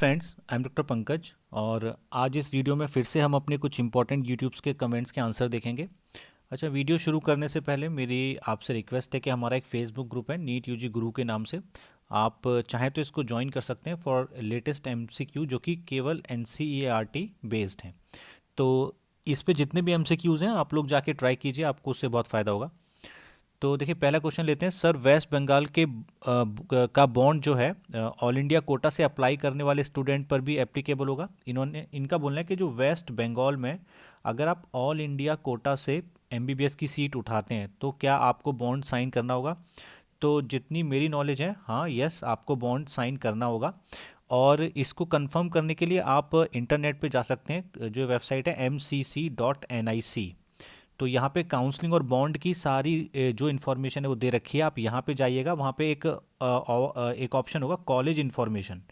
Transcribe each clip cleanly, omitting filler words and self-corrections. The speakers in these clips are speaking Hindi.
Friends, I am doctor Pankaj और आज इस वीडियो में फिर से हम अपने कुछ इंपॉर्टेंट यूट्यूब्स के कमेंट्स के आंसर देखेंगे। अच्छा, वीडियो शुरू करने से पहले मेरी आपसे रिक्वेस्ट है कि हमारा एक फेसबुक ग्रुप है नीट यूजी गुरु के नाम से। आप चाहें तो इसको ज्वाइन कर सकते हैं फॉर लेटेस्ट एमसीक्यू जो कि केवल एनसीईआरटी बेस्ड हैं। तो इस पे जितने भी एमसीक्यूज़ हैं आप लोग जाके ट्राई कीजिए, आपको उससे बहुत फ़ायदा होगा। तो देखिए, पहला क्वेश्चन लेते हैं। सर, वेस्ट बंगाल के का बॉन्ड जो है ऑल इंडिया कोटा से अप्लाई करने वाले स्टूडेंट पर भी एप्लीकेबल होगा? इनका बोलना है कि जो वेस्ट बंगाल में अगर आप ऑल इंडिया कोटा से एमबीबीएस की सीट उठाते हैं तो क्या आपको बॉन्ड साइन करना होगा? तो जितनी मेरी नॉलेज है, हाँ, यस, आपको बॉन्ड साइन करना होगा। और इसको कंफर्म करने के लिए आप इंटरनेट पे जा सकते हैं, जो वेबसाइट है mcc.nic। तो यहाँ पे काउंसलिंग और बॉन्ड की सारी जो इन्फॉर्मेशन है वो दे रखी है। आप यहाँ पे जाइएगा, वहाँ पे एक ऑप्शन होगा कॉलेज इन्फॉर्मेशन।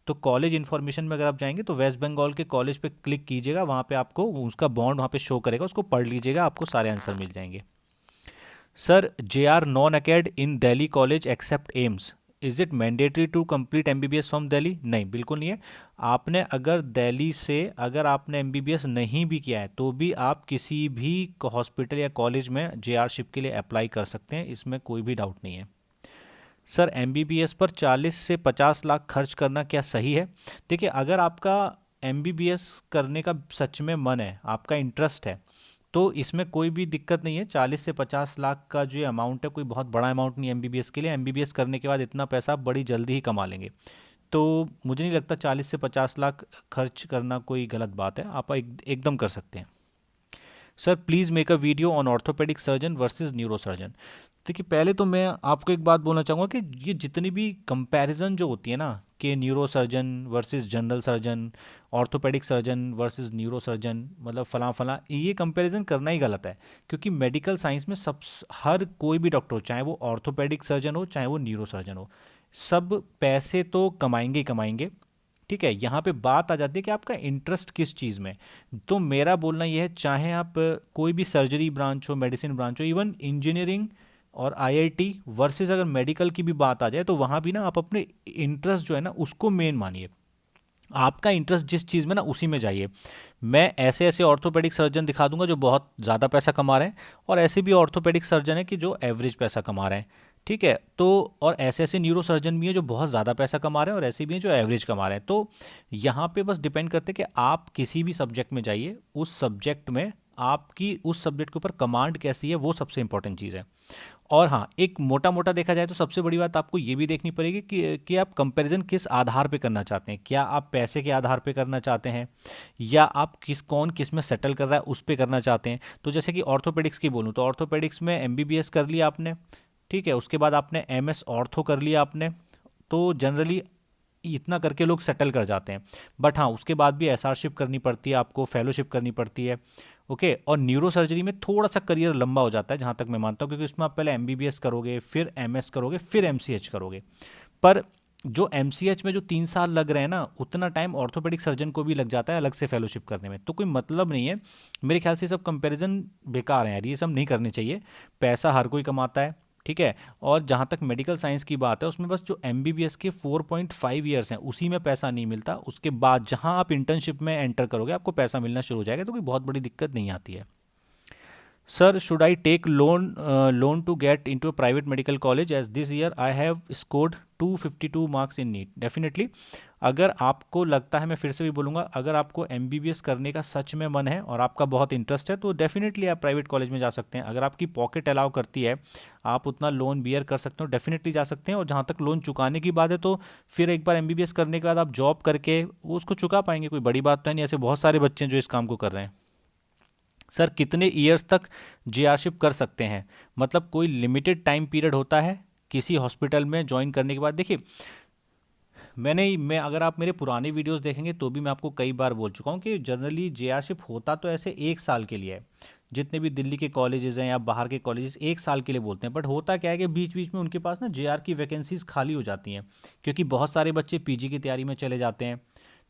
तो कॉलेज इन्फॉर्मेशन में अगर आप जाएंगे तो वेस्ट बंगाल के कॉलेज पे क्लिक कीजिएगा, वहाँ पे आपको उसका बॉन्ड वहाँ पे शो करेगा, उसको पढ़ लीजिएगा, आपको सारे आंसर मिल जाएंगे। Sir, J R non acad in Delhi college except AIIMS, is it mandatory to complete MBBS from Delhi? नहीं, बिल्कुल नहीं है। आपने अगर दिल्ली से अगर आपने एमबीबीएस नहीं भी किया है तो भी आप किसी भी हॉस्पिटल या कॉलेज में जेआरशिप के लिए अप्लाई कर सकते हैं, इसमें कोई भी डाउट नहीं है। सर, एमबीबीएस पर 40 से 50 लाख खर्च करना क्या सही है? देखिए, अगर आपका एमबीबीएस करने का सच में मन है, आपका इंटरेस्ट है, तो इसमें कोई भी दिक्कत नहीं है। 40 से 50 लाख का जो अमाउंट है कोई बहुत बड़ा अमाउंट नहीं है एमबीबीएस के लिए। एमबीबीएस करने के बाद इतना पैसा आप बड़ी जल्दी ही कमा लेंगे। तो मुझे नहीं लगता 40 से 50 लाख खर्च करना कोई गलत बात है, आप एकदम कर सकते हैं। Sir, please make a video on orthopaedic surgeon versus neuro surgeon. देखिए, पहले तो मैं आपको एक बात बोलना चाहूँगा कि ये जितनी भी कंपैरिजन जो होती है ना, कि neuro surgeon versus general surgeon, orthopaedic surgeon versus neuro surgeon, मतलब फलां फलां, ये कंपैरिजन करना ही गलत है। क्योंकि मेडिकल साइंस में सब हर कोई भी डॉक्टर हो, चाहे वो ऑर्थोपेडिक सर्जन हो चाहे वो न्यूरो सर्जन हो, सब पैसे तो कमाएंगे ही कमाएंगे। ठीक है, यहाँ पे बात आ जाती है कि आपका इंटरेस्ट किस चीज़ में। तो मेरा बोलना यह है, चाहे आप कोई भी सर्जरी ब्रांच हो, मेडिसिन ब्रांच हो, इवन इंजीनियरिंग और आईआईटी वर्सेस अगर मेडिकल की भी बात आ जाए, तो वहाँ भी ना आप अपने इंटरेस्ट जो है ना उसको मेन मानिए। आपका इंटरेस्ट जिस चीज़ में ना उसी में जाइए। मैं ऐसे ऐसे ऑर्थोपेडिक सर्जन दिखा दूंगा जो बहुत ज़्यादा पैसा कमा रहे हैं, और ऐसे भी ऑर्थोपेडिक सर्जन है कि जो एवरेज पैसा कमा रहे हैं। ठीक है, तो और ऐसे ऐसे न्यूरो सर्जन भी हैं जो बहुत ज़्यादा पैसा कमा रहे हैं, और ऐसे भी हैं जो एवरेज कमा रहे हैं। तो यहाँ पे बस डिपेंड करते हैं कि आप किसी भी सब्जेक्ट में जाइए, उस सब्जेक्ट में आपकी उस सब्जेक्ट के ऊपर कमांड कैसी है, वो सबसे इंपॉर्टेंट चीज़ है। और हाँ, एक मोटा मोटा देखा जाए तो सबसे बड़ी बात आपको ये भी देखनी पड़ेगी कि आप कंपैरिजन किस आधार पे करना चाहते हैं। क्या आप पैसे के आधार पे करना चाहते हैं, या आप कौन किस में सेटल कर रहा है उस पे करना चाहते हैं? तो जैसे कि ऑर्थोपेडिक्स की बोलूँ तो ऑर्थोपेडिक्स में एमबीबीएस कर लिया आपने, ठीक है, उसके बाद आपने एमएस ऑर्थो कर लिया आपने, तो जनरली इतना करके लोग सेटल कर जाते हैं। बट हाँ, उसके बाद भी एसआरशिप करनी पड़ती है, आपको फेलोशिप करनी पड़ती है। ओके, और न्यूरो सर्जरी में थोड़ा सा करियर लंबा हो जाता है, जहाँ तक मैं मानता हूँ, क्योंकि उसमें आप पहले एमबीबीएस करोगे, फिर एमएस करोगे, फिर एमसीएच करोगे। पर जो एमसीएच में जो 3 साल लग रहे हैं ना, उतना टाइम ऑर्थोपेडिक सर्जन को भी लग जाता है अलग से फेलोशिप करने में। तो कोई मतलब नहीं है। मेरे ख्याल से सब कंपैरिजन बेकार है यार, ये सब नहीं करने चाहिए। पैसा हर कोई कमाता है, ठीक है। और जहाँ तक मेडिकल साइंस की बात है, उसमें बस जो एमबीबीएस के 4.5 ईयर्स हैं उसी में पैसा नहीं मिलता। उसके बाद जहाँ आप इंटर्नशिप में एंटर करोगे आपको पैसा मिलना शुरू हो जाएगा, तो कोई बहुत बड़ी दिक्कत नहीं आती है। Sir, should I take loan to get into a private medical college as this year I have scored 252 marks in NEET? Definitely. अगर आपको लगता है, मैं फिर से भी बोलूँगा, अगर आपको एमबीबीएस करने का सच में मन है और आपका बहुत इंटरेस्ट है तो डेफिनेटली आप प्राइवेट कॉलेज में जा सकते हैं। अगर आपकी पॉकेट अलाउ करती है, आप उतना लोन बियर कर सकते हो, डेफिनेटली जा सकते हैं। और जहाँ तक लोन चुकाने की बात है, तो फिर एक बार एमबीबीएस करने के बाद आप जॉब करके वो उसको चुका पाएंगे, कोई बड़ी बात तो है नहीं। ऐसे बहुत सारे बच्चे हैं जो इस काम को कर रहे हैं। सर, कितने ईयर्स तक जीआरशिप कर सकते हैं? मतलब कोई लिमिटेड टाइम पीरियड होता है किसी हॉस्पिटल में ज्वाइन करने के बाद? देखिए, मैं अगर आप मेरे पुराने वीडियोस देखेंगे तो भी मैं आपको कई बार बोल चुका हूँ कि जनरली जेआरशिप होता तो ऐसे 1 साल के लिए है। जितने भी दिल्ली के कॉलेजेस हैं या बाहर के कॉलेजेस 1 साल के लिए बोलते हैं, बट होता क्या है कि बीच बीच में उनके पास ना जेआर की वैकेंसीज खाली हो जाती हैं, क्योंकि बहुत सारे बच्चे पीजी की तैयारी में चले जाते हैं।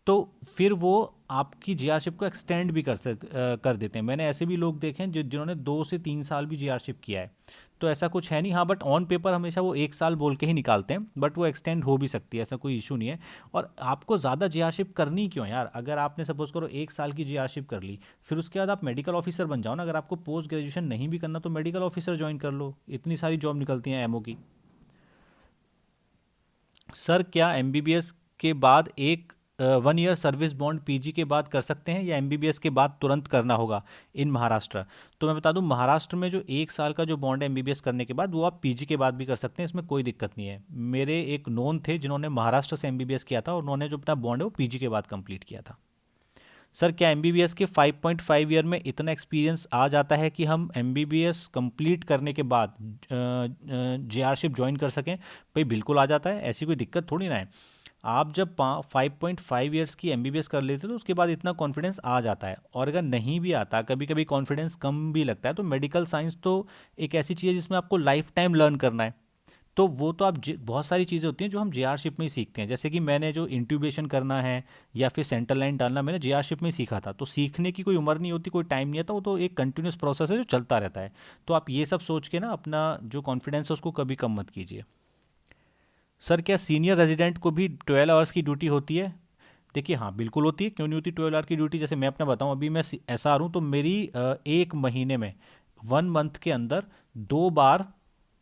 तो फिर वो आपकी जीआरशिप को एक्सटेंड भी कर देते हैं। मैंने ऐसे भी लोग देखे हैं जिन्होंने 2 से 3 साल भी जीआरशिप किया है। तो ऐसा कुछ है नहीं। हाँ, बट ऑन पेपर हमेशा वो 1 साल बोल के ही निकालते हैं, बट वो एक्सटेंड हो भी सकती है, ऐसा कोई इशू नहीं है। और आपको ज़्यादा जीआरशिप करनी क्यों है यार? अगर आपने सपोज करो 1 साल की जीआरशिप कर ली, फिर उसके बाद आप मेडिकल ऑफिसर बन जाओ ना। अगर आपको पोस्ट ग्रेजुएशन नहीं भी करना तो मेडिकल ऑफिसर ज्वाइन कर लो, इतनी सारी जॉब निकलती हैं एमओ की। सर क्या एमबीबीएस के बाद एक 1 ईयर सर्विस बॉन्ड पीजी के बाद कर सकते हैं, या एमबीबीएस के बाद तुरंत करना होगा इन महाराष्ट्र? तो मैं बता दूं, महाराष्ट्र में जो 1 साल का जो बॉन्ड है एमबीबीएस करने के बाद, वो आप पीजी के बाद भी कर सकते हैं, इसमें कोई दिक्कत नहीं है। मेरे एक नोन थे जिन्होंने महाराष्ट्र से एमबीबीएस किया था, और उन्होंने जो अपना बॉन्ड है वो पीजी के बाद कंप्लीट किया था। सर क्या एमबीबीएस के 5.5 ईयर में इतना एक्सपीरियंस आ जाता है कि हम एमबीबीएस कंप्लीट करने के बाद जेआरशिप ज्वाइन कर सकें? भाई बिल्कुल आ जाता है, ऐसी कोई दिक्कत थोड़ी ना है। आप जब 5.5 ईयर्स की एमबीबीएस कर लेते हो तो उसके बाद इतना कॉन्फिडेंस आ जाता है। और अगर नहीं भी आता, कभी कभी कॉन्फिडेंस कम भी लगता है, तो मेडिकल साइंस तो एक ऐसी चीज़ है जिसमें आपको लाइफ टाइम लर्न करना है। तो वो तो आप बहुत सारी चीज़ें होती हैं जो हम जेआरशिप में ही सीखते हैं। जैसे कि मैंने जो इंट्यूबेशन करना है या फिर सेंट्रल लाइन डालना, मैंने जेआरशिप में ही सीखा था। तो सीखने की कोई उम्र नहीं होती, कोई टाइम नहीं आता, वो तो एक कंटिन्यूस प्रोसेस है जो चलता रहता है। तो आप ये सब सोच के ना अपना जो कॉन्फिडेंस है उसको कभी कम मत कीजिए। सर क्या सीनियर रेजिडेंट को भी 12 आवर्स की ड्यूटी होती है? देखिए हाँ, बिल्कुल होती है, क्यों नहीं होती 12 आवर की ड्यूटी। जैसे मैं अपना बताऊं, अभी मैं एसआर हूँ, तो मेरी एक महीने में, 1 मंथ के अंदर 2 बार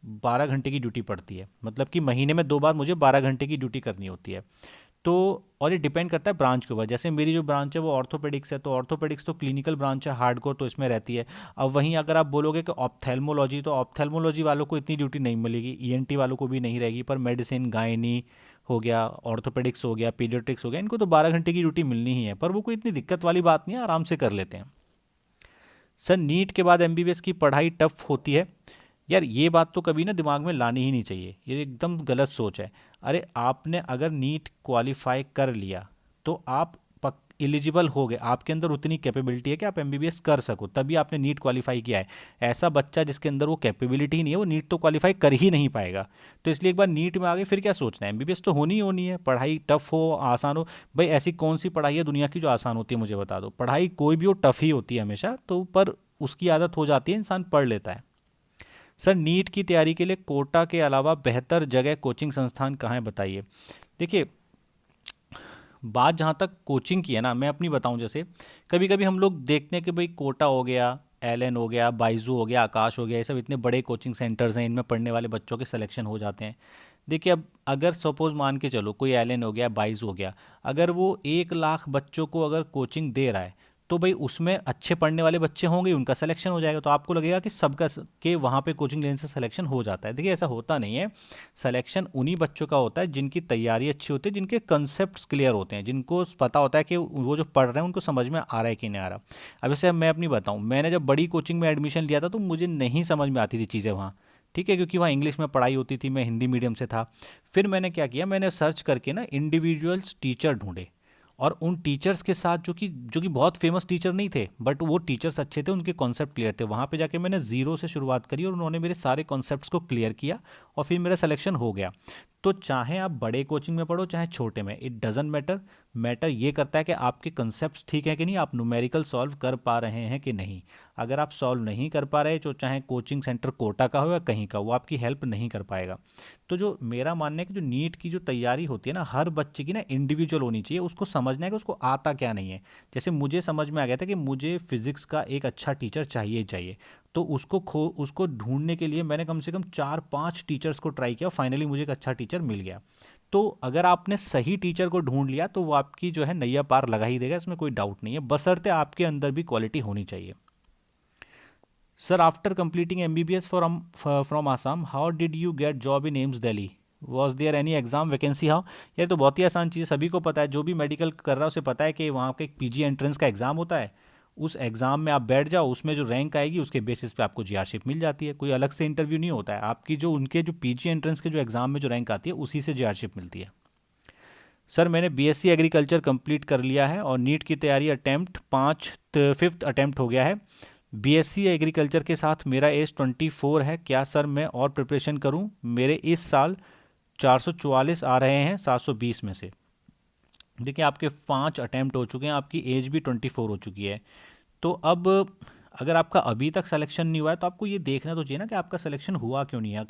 12 घंटे की ड्यूटी पड़ती है। मतलब कि महीने में 2 बार मुझे 12 घंटे की ड्यूटी करनी होती है। तो और ये डिपेंड करता है ब्रांच के ऊपर। जैसे मेरी जो ब्रांच है वो ऑर्थोपेडिक्स है, तो ऑर्थोपेडिक्स तो क्लिनिकल ब्रांच है, हार्डकोर तो इसमें रहती है। अब वहीं अगर आप बोलोगे कि ऑप्थेल्मोलॉजी, तो ऑप्थेल्मोलॉजी वालों को इतनी ड्यूटी नहीं मिलेगी, ईएनटी वालों को भी नहीं रहेगी। पर मेडिसिन, गायनी हो गया, ऑर्थोपेडिक्स हो गया, पीडियाट्रिक्स हो गया, इनको तो 12 घंटे की ड्यूटी मिलनी ही है। पर वो कोई इतनी दिक्कत वाली बात नहीं है, आराम से कर लेते हैं। सर नीट के बाद एमबीबीएस की पढ़ाई टफ होती है? यार ये बात तो कभी ना दिमाग में लानी ही नहीं चाहिए, ये एकदम गलत सोच है। अरे आपने अगर नीट क्वालिफाई कर लिया तो आप पक एलिजिबल हो गए, आपके अंदर उतनी कैपेबिलिटी है कि आप एमबीबीएस कर सको, तभी आपने नीट क्वालिफाई किया है। ऐसा बच्चा जिसके अंदर वो कैपेबिलिटी ही नहीं है, वो नीट तो क्वालिफाई कर ही नहीं पाएगा। तो इसलिए एक बार नीट में आ गए फिर क्या सोचना है, एमबीबीएस तो होनी ही होनी है। पढ़ाई टफ हो आसान हो, भाई ऐसी कौन सी पढ़ाई है दुनिया की जो आसान होती है? मुझे बता दो। पढ़ाई कोई भी हो टफ ही होती है हमेशा, तो पर उसकी आदत हो जाती है, इंसान पढ़ लेता है। सर नीट की तैयारी के लिए कोटा के अलावा बेहतर जगह कोचिंग संस्थान कहाँ है, बताइए। देखिए, बात जहाँ तक कोचिंग की है ना, मैं अपनी बताऊँ। जैसे कभी कभी हम लोग देखते हैं कि भाई कोटा हो गया, एलन हो गया, बाइजू हो गया, आकाश हो गया, ये सब इतने बड़े कोचिंग सेंटर्स हैं, इनमें पढ़ने वाले बच्चों के सिलेक्शन हो जाते हैं। देखिए अब अगर सपोज मान के चलो कोई एलन हो गया, बाइजू हो गया, अगर वो 1 लाख बच्चों को अगर कोचिंग दे रहा है, तो भाई उसमें अच्छे पढ़ने वाले बच्चे होंगे, उनका सिलेक्शन हो जाएगा। तो आपको लगेगा कि के वहाँ पे कोचिंग लेने से सिलेक्शन हो जाता है। देखिए ऐसा होता नहीं है। सिलेक्शन उन्हीं बच्चों का होता है जिनकी तैयारी अच्छी होती है, जिनके कंसेप्ट क्लियर होते हैं, जिनको पता होता है कि वो जो पढ़ रहे हैं उनको समझ में आ रहा है कि नहीं आ रहा। अब जैसे मैं अपनी बताऊँ, मैंने जब बड़ी कोचिंग में एडमिशन लिया था तो मुझे नहीं समझ में आती थी चीज़ें वहाँ। ठीक है, क्योंकि वहाँ इंग्लिश में पढ़ाई होती थी, मैं हिंदी मीडियम से था। फिर मैंने क्या किया, मैंने सर्च करके ना इंडिविजुअल्स टीचर ढूंढे, और उन टीचर्स के साथ जो कि बहुत फेमस टीचर नहीं थे, बट वो टीचर्स अच्छे थे, उनके कॉन्सेप्ट क्लियर थे। वहाँ पे जाके मैंने ज़ीरो से शुरुआत करी और उन्होंने मेरे सारे कॉन्सेप्ट्स को क्लियर किया, और फिर मेरा सिलेक्शन हो गया। तो चाहे आप बड़े कोचिंग में पढ़ो चाहे छोटे में, इट डजेंट मैटर। मैटर ये करता है कि आपके कंसेप्ट ठीक है कि नहीं, आप न्यूमेरिकल सॉल्व कर पा रहे हैं कि नहीं। अगर आप सॉल्व नहीं कर पा रहे, तो चाहे कोचिंग सेंटर कोटा का हो या कहीं का, वो आपकी हेल्प नहीं कर पाएगा। तो जो मेरा मानना है कि जो नीट की जो तैयारी होती है ना, हर बच्चे की ना इंडिविजुअल होनी चाहिए। उसको समझना है कि उसको आता क्या नहीं है। जैसे मुझे समझ में आ गया था कि मुझे फिजिक्स का एक अच्छा टीचर चाहिए ही चाहिए, तो उसको ढूंढने के लिए मैंने कम से कम 4-5 टीचर्स को ट्राई किया, फाइनली मुझे एक अच्छा टीचर मिल गया। तो अगर आपने सही टीचर को ढूंढ लिया तो वो आपकी जो है नैया पार लगा ही देगा, इसमें कोई डाउट नहीं है, बशर्ते आपके अंदर भी क्वालिटी होनी चाहिए। Sir after completing MBBS from Assam, how did you get job in AIIMS Delhi? Was there any exam vacancy, how? ये तो बहुत ही आसान चीज़ है, सभी को पता है, जो भी मेडिकल कर रहा है उसे पता है कि वहाँ पे एक पीजी एंट्रेंस का एग्ज़ाम होता है। उस एग्ज़ाम में आप बैठ जाओ, उसमें जो रैंक आएगी उसके बेसिस पे आपको जीआरशिप मिल जाती है। कोई अलग से इंटरव्यू नहीं होता है, आपकी जो उनके जो पीजी एंट्रेंस के जो एग्ज़ाम में जो रैंक आती है उसी से जीआरशिप मिलती है। सर मैंने बीएससी एग्रीकल्चर कंप्लीट कर लिया है और नीट की तैयारी अटैम्प्ट 5th अटैम्प्ट हो गया है। बीएससी एग्रीकल्चर के साथ मेरा एज 24 है, क्या सर मैं और प्रिपरेशन करूं? मेरे इस साल 444 आ रहे हैं 720 में से। देखिए आपके 5 अटैम्प्ट हो चुके हैं, आपकी एज भी 24 हो चुकी है। तो अब अगर आपका अभी तक सिलेक्शन नहीं हुआ है तो आपको ये देखना तो चाहिए ना कि आपका सिलेक्शन हुआ क्यों नहीं है,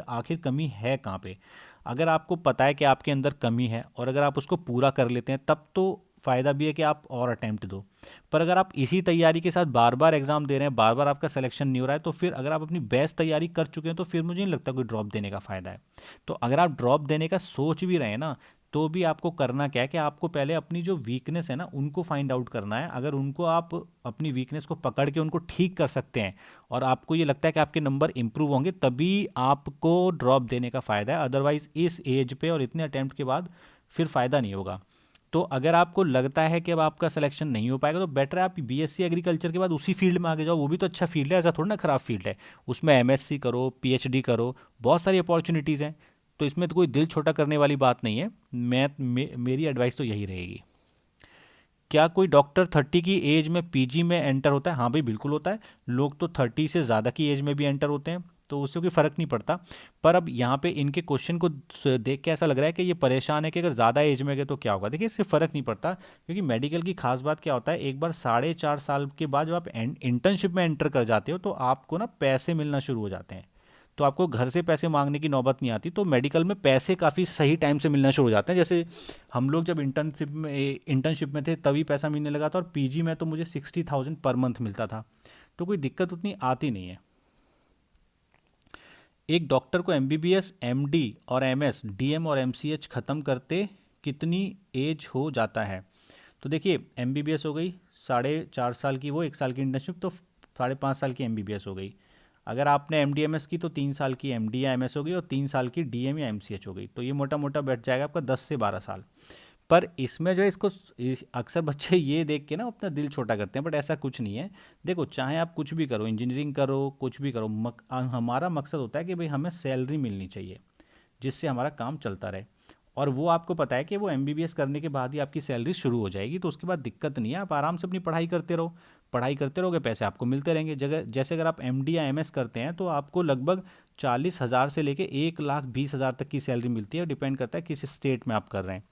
आखिर कमी है कहाँ पे। अगर आपको पता है कि आपके अंदर कमी है और अगर आप उसको पूरा कर लेते हैं तब तो फ़ायदा भी है कि आप और अटेम्प्ट दो। पर अगर आप इसी तैयारी के साथ बार बार एग्ज़ाम दे रहे हैं, बार बार आपका सिलेक्शन नहीं हो रहा है, तो फिर अगर आप अपनी बेस्ट तैयारी कर चुके हैं तो फिर मुझे नहीं लगता कोई ड्रॉप देने का फ़ायदा है। तो अगर आप ड्रॉप देने का सोच भी रहे हैं ना, तो भी आपको करना क्या है कि आपको पहले अपनी जो वीकनेस है ना उनको फाइंड आउट करना है। अगर उनको आप अपनी वीकनेस को पकड़ के उनको ठीक कर सकते हैं और आपको ये लगता है कि आपके नंबर इंप्रूव होंगे, तभी आपको ड्रॉप देने का फ़ायदा है। अदरवाइज़ इस एज पे और इतने अटैम्प्ट के बाद फिर फ़ायदा नहीं होगा। तो अगर आपको लगता है कि अब आपका सिलेक्शन नहीं हो पाएगा तो बेटर है आप बीएससी एग्रीकल्चर के बाद उसी फील्ड में आगे जाओ। वो भी तो अच्छा फील्ड है, ऐसा थोड़ा ना ख़राब फील्ड है। उसमें एमएससी करो, पीएचडी करो, बहुत सारी अपॉर्चुनिटीज़ हैं। तो इसमें तो कोई दिल छोटा करने वाली बात नहीं है। मेरी एडवाइस तो यही रहेगी। क्या कोई डॉक्टर 30 की एज में पीजी में एंटर होता है? हाँ भाई, बिल्कुल होता है। लोग तो 30 से ज़्यादा की एज में भी एंटर होते हैं, तो उससे कोई फ़र्क नहीं पड़ता। पर अब यहाँ पे इनके क्वेश्चन को देख के ऐसा लग रहा है कि ये परेशान है कि अगर ज़्यादा एज में गए तो क्या होगा। देखिए, इससे फ़र्क नहीं पड़ता, क्योंकि मेडिकल की खास बात क्या होता है, एक बार 4.5 साल के बाद जब आप इंटर्नशिप में एंटर कर जाते हो तो आपको ना पैसे मिलना शुरू हो जाते हैं। तो आपको घर से पैसे मांगने की नौबत नहीं आती। तो मेडिकल में पैसे काफ़ी सही टाइम से मिलना शुरू हो जाते हैं। जैसे हम लोग जब इंटर्नशिप में थे तभी पैसा मिलने लगा था, और पीजी में तो मुझे 60,000 पर मंथ मिलता था। तो कोई दिक्कत उतनी आती नहीं है। एक डॉक्टर को एमबीबीएस, एमडी और एमएस, डीएम और एमसीएच ख़त्म करते कितनी एज हो जाता है? तो देखिए, एमबीबीएस हो गई 4.5 साल की, वो 1 साल की इंटर्नशिप, तो 5.5 साल की एमबीबीएस हो गई। अगर आपने एमडीएमएस की तो 3 साल की एमडी या एमएस हो गई, और 3 साल की डीएम या एमसीएच हो गई। तो ये मोटा मोटा बैठ जाएगा आपका 10 से 12 साल। पर इसमें जो है अक्सर बच्चे ये देख के ना अपना दिल छोटा करते हैं, बट ऐसा कुछ नहीं है। देखो, चाहे आप कुछ भी करो, इंजीनियरिंग करो, कुछ भी करो, हमारा मकसद होता है कि भाई हमें सैलरी मिलनी चाहिए जिससे हमारा काम चलता रहे। और वो आपको पता है कि वो एमबीबीएस करने के बाद ही आपकी सैलरी शुरू हो जाएगी, तो उसके बाद दिक्कत नहीं है। आप आराम से अपनी पढ़ाई करते रहो, पढ़ाई करते रहोगे, पैसे आपको मिलते रहेंगे। जगह जैसे अगर आप एमडी या एमएस करते हैं तो आपको लगभग 40,000 से लेके 1,20,000 तक की सैलरी मिलती है। डिपेंड करता है किस स्टेट में आप कर रहे हैं।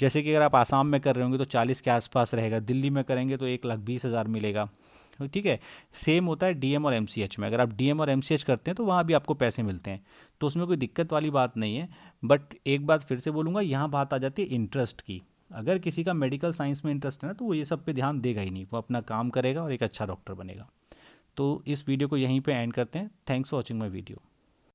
जैसे कि अगर आप आसाम में कर रहे होंगे तो 40 के आसपास रहेगा, दिल्ली में करेंगे तो 1,20,000 मिलेगा। तो ठीक है। सेम होता है डीएम और एमसीएच में। अगर आप डीएम और एमसीएच करते हैं तो वहाँ भी आपको पैसे मिलते हैं, तो उसमें कोई दिक्कत वाली बात नहीं है। बट एक बात फिर से बोलूँगा, यहाँ बात आ जाती है इंटरेस्ट की। अगर किसी का मेडिकल साइंस में इंटरेस्ट है ना, तो वो ये सब पे ध्यान देगा ही नहीं, वो अपना काम करेगा और एक अच्छा डॉक्टर बनेगा। तो इस वीडियो को यहीं पे एंड करते हैं। Thanks for watching my video.